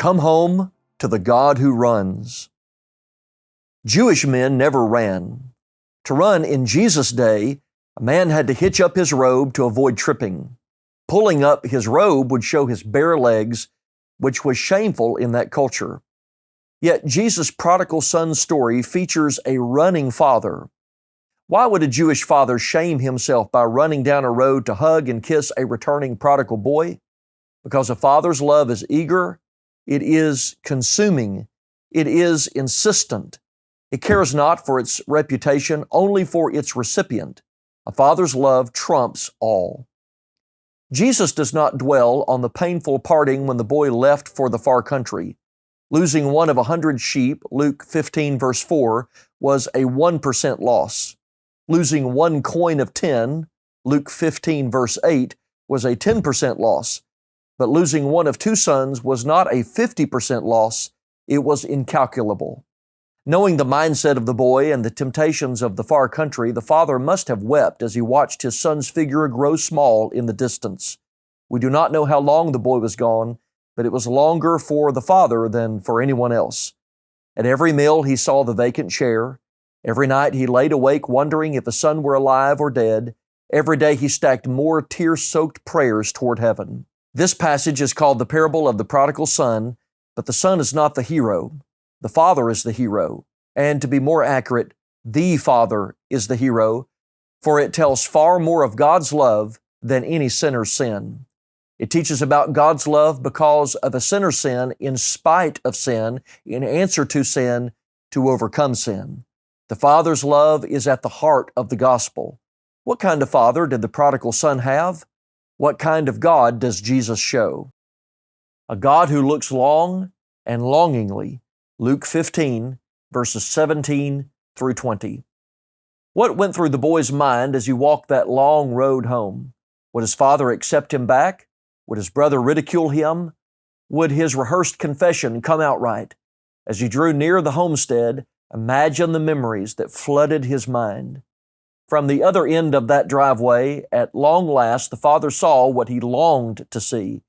Come home to the God who runs. Jewish men never ran. To run in Jesus' day, a man had to hitch up his robe to avoid tripping. Pulling up his robe would show his bare legs, which was shameful in that culture. Yet Jesus' prodigal son story features a running father. Why would a Jewish father shame himself by running down a road to hug and kiss a returning prodigal boy? Because a father's love is eager, it is consuming, it is insistent. It cares not for its reputation, only for its recipient. A father's love trumps all. Jesus does not dwell on the painful parting when the boy left for the far country. Losing one of 100 sheep, Luke 15 verse 4, was a 1% loss. Losing one coin of 10, Luke 15 verse 8, was a 10% loss. But losing one of 2 sons was not a 50% loss, it was incalculable. Knowing the mindset of the boy and the temptations of the far country, the father must have wept as he watched his son's figure grow small in the distance. We do not know how long the boy was gone, but it was longer for the father than for anyone else. At every meal he saw the vacant chair. Every night he laid awake wondering if the son were alive or dead. Every day he stacked more tear-soaked prayers toward heaven. This passage is called the parable of the prodigal son, but the son is not the hero. The father is the hero. And to be more accurate, the father is the hero, for it tells far more of God's love than any sinner's sin. It teaches about God's love because of a sinner's sin, in spite of sin, in answer to sin, to overcome sin. The Father's love is at the heart of the gospel. What kind of father did the prodigal son have? What kind of God does Jesus show? A God who looks long and longingly, Luke 15, verses 17 through 20. What went through the boy's mind as he walked that long road home? Would his father accept him back? Would his brother ridicule him? Would his rehearsed confession come out right? As he drew near the homestead, imagine the memories that flooded his mind. From the other end of that driveway, at long last, the father saw what he longed to see.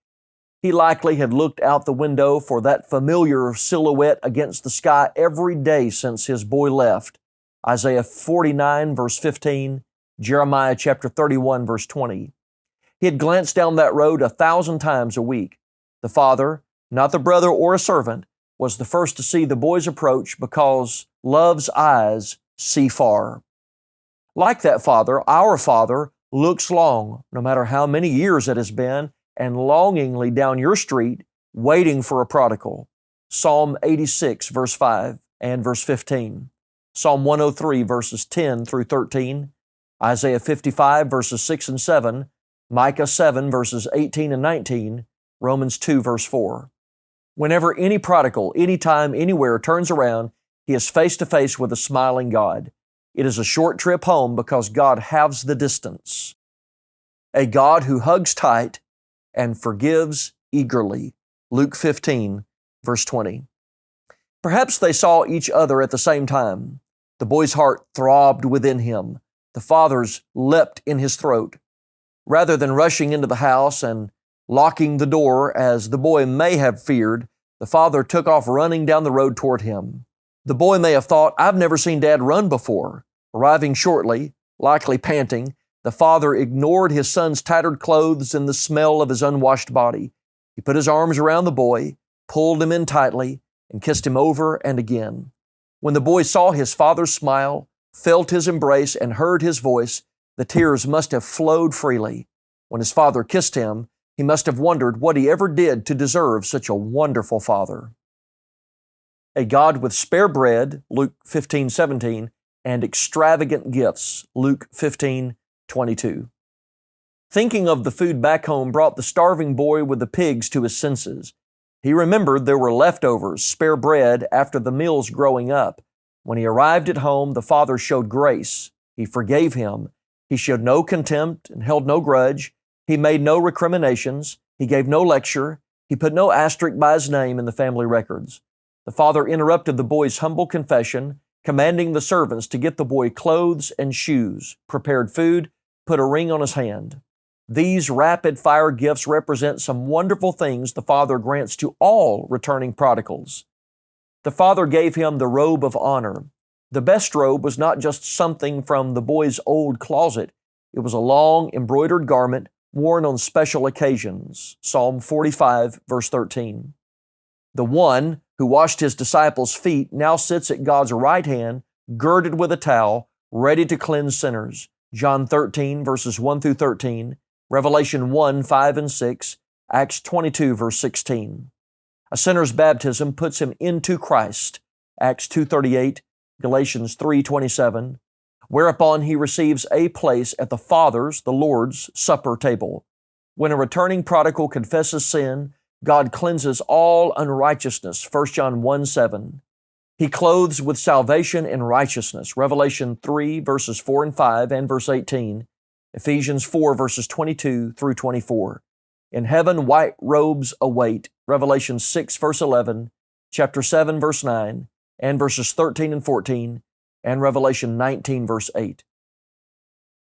He likely had looked out the window for that familiar silhouette against the sky every day since his boy left. Isaiah 49, verse 15, Jeremiah chapter 31, verse 20. He had glanced down that road 1,000 times a week. The father, not the brother or a servant, was the first to see the boy's approach because love's eyes see far. Like that father, our Father looks long, no matter how many years it has been, and longingly down your street, waiting for a prodigal. Psalm 86, verse 5 and verse 15. Psalm 103, verses 10 through 13. Isaiah 55, verses 6 and 7. Micah 7, verses 18 and 19. Romans 2, verse 4. Whenever any prodigal, anytime, anywhere turns around, he is face to face with a smiling God. It is a short trip home because God halves the distance. A God who hugs tight and forgives eagerly. Luke 15, verse 20. Perhaps they saw each other at the same time. The boy's heart throbbed within him. The father's leapt in his throat. Rather than rushing into the house and locking the door as the boy may have feared, the father took off running down the road toward him. The boy may have thought, "I've never seen Dad run before." Arriving shortly, likely panting, the father ignored his son's tattered clothes and the smell of his unwashed body. He put his arms around the boy, pulled him in tightly, and kissed him over and again. When the boy saw his father's smile, felt his embrace, and heard his voice, the tears must have flowed freely. When his father kissed him, he must have wondered what he ever did to deserve such a wonderful father. A God with spare bread, Luke 15, 17, and extravagant gifts, Luke 15, 22. Thinking of the food back home brought the starving boy with the pigs to his senses. He remembered there were leftovers, spare bread, after the meals growing up. When he arrived at home, the father showed grace. He forgave him. He showed no contempt and held no grudge. He made no recriminations. He gave no lecture. He put no asterisk by his name in the family records. The father interrupted the boy's humble confession, commanding the servants to get the boy clothes and shoes, prepared food, put a ring on his hand. These rapid-fire gifts represent some wonderful things the Father grants to all returning prodigals. The Father gave him the robe of honor. The best robe was not just something from the boy's old closet. It was a long, embroidered garment worn on special occasions. Psalm 45, verse 13. The one who washed his disciples' feet now sits at God's right hand, girded with a towel, ready to cleanse sinners. John 13, verses 1 through 13, Revelation 1, 5 and 6, Acts 22, verse 16. A sinner's baptism puts him into Christ. Acts 2:38, Galatians 3:27, whereupon he receives a place at the Father's, the Lord's, supper table. When a returning prodigal confesses sin, God cleanses all unrighteousness, 1 John 1:7. He clothes with salvation and righteousness, Revelation 3, verses 4 and 5 and verse 18, Ephesians 4, verses 22 through 24. In heaven, white robes await, Revelation 6, verse 11, chapter 7, verse 9, and verses 13 and 14, and Revelation 19, verse 8.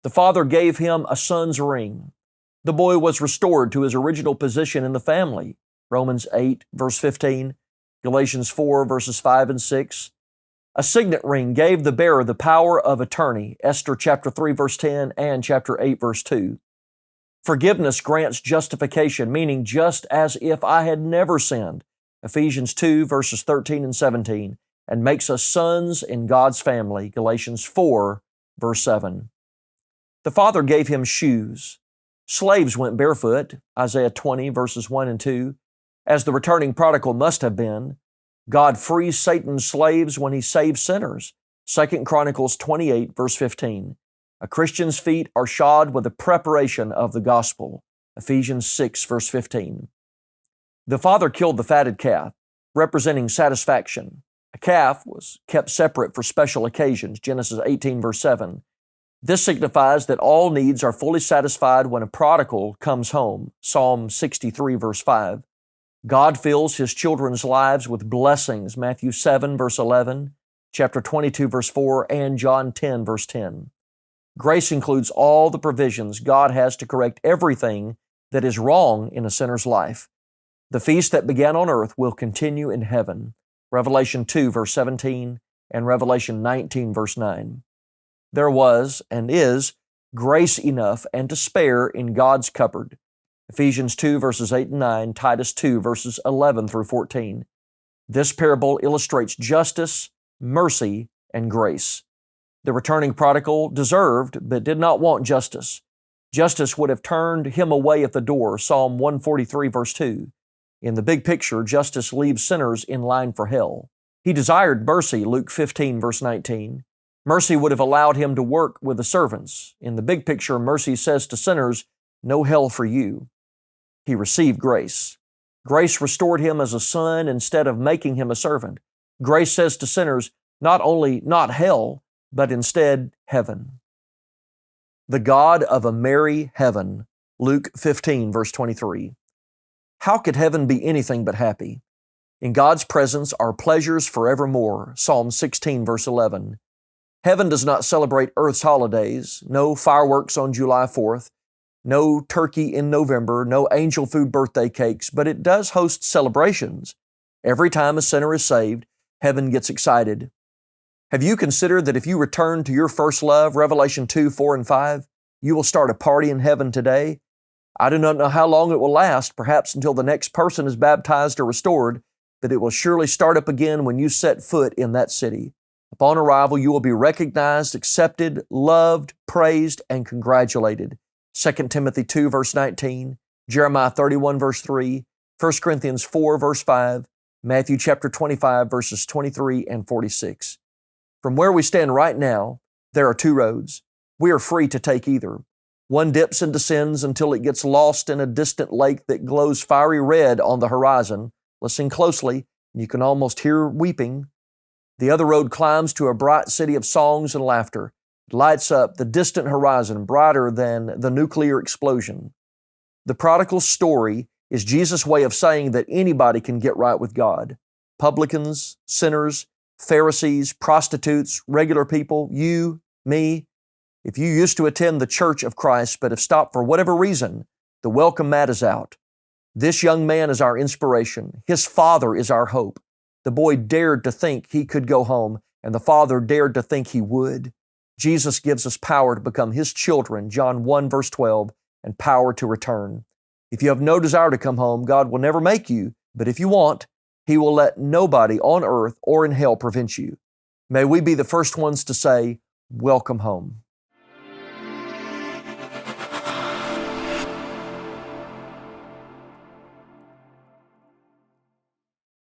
The Father gave him a son's ring. The boy was restored to his original position in the family, Romans 8, verse 15, Galatians 4, verses 5 and 6. A signet ring gave the bearer the power of attorney, Esther chapter 3, verse 10, and chapter 8, verse 2. Forgiveness grants justification, meaning just as if I had never sinned, Ephesians 2, verses 13 and 17, and makes us sons in God's family, Galatians 4, verse 7. The Father gave him shoes. Slaves went barefoot, Isaiah 20, verses 1 and 2, as the returning prodigal must have been. God frees Satan's slaves when he saves sinners, 2 Chronicles 28, verse 15. A Christian's feet are shod with the preparation of the gospel, Ephesians 6, verse 15. The Father killed the fatted calf, representing satisfaction. A calf was kept separate for special occasions, Genesis 18, verse 7. This signifies that all needs are fully satisfied when a prodigal comes home, Psalm 63, verse 5. God fills His children's lives with blessings, Matthew 7, verse 11, chapter 22, verse 4, and John 10, verse 10. Grace includes all the provisions God has to correct everything that is wrong in a sinner's life. The feast that began on earth will continue in heaven, Revelation 2, verse 17, and Revelation 19, verse 9. There was and is grace enough and to spare in God's cupboard. Ephesians 2, verses 8 and 9, Titus 2, verses 11 through 14. This parable illustrates justice, mercy, and grace. The returning prodigal deserved but did not want justice. Justice would have turned him away at the door, Psalm 143, verse 2. In the big picture, justice leaves sinners in line for hell. He desired mercy, Luke 15, verse 19. Mercy would have allowed him to work with the servants. In the big picture, mercy says to sinners, no hell for you. He received grace. Grace restored him as a son instead of making him a servant. Grace says to sinners, not only not hell, but instead heaven. The God of a merry heaven, Luke 15, verse 23. How could heaven be anything but happy? In God's presence are pleasures forevermore, Psalm 16, verse 11. Heaven does not celebrate earth's holidays, no fireworks on July 4th, no turkey in November, no angel food birthday cakes, but it does host celebrations. Every time a sinner is saved, heaven gets excited. Have you considered that if you return to your first love, Revelation 2, 4, and 5, you will start a party in heaven today? I do not know how long it will last, perhaps until the next person is baptized or restored, but it will surely start up again when you set foot in that city. Upon arrival, you will be recognized, accepted, loved, praised, and congratulated. 2 Timothy 2, verse 19, Jeremiah 31, verse 3, 1 Corinthians 4, verse 5, Matthew chapter 25, verses 23 and 46. From where we stand right now, there are two roads. We are free to take either. One dips into sins until it gets lost in a distant lake that glows fiery red on the horizon. Listen closely, and you can almost hear weeping. The other road climbs to a bright city of songs and laughter. It lights up the distant horizon brighter than the nuclear explosion. The prodigal's story is Jesus' way of saying that anybody can get right with God. Publicans, sinners, Pharisees, prostitutes, regular people, you, me. If you used to attend the Church of Christ but have stopped for whatever reason, the welcome mat is out. This young man is our inspiration. His father is our hope. The boy dared to think he could go home, and the father dared to think he would. Jesus gives us power to become His children, John 1 verse 12, and power to return. If you have no desire to come home, God will never make you, but if you want, He will let nobody on earth or in hell prevent you. May we be the first ones to say, welcome home.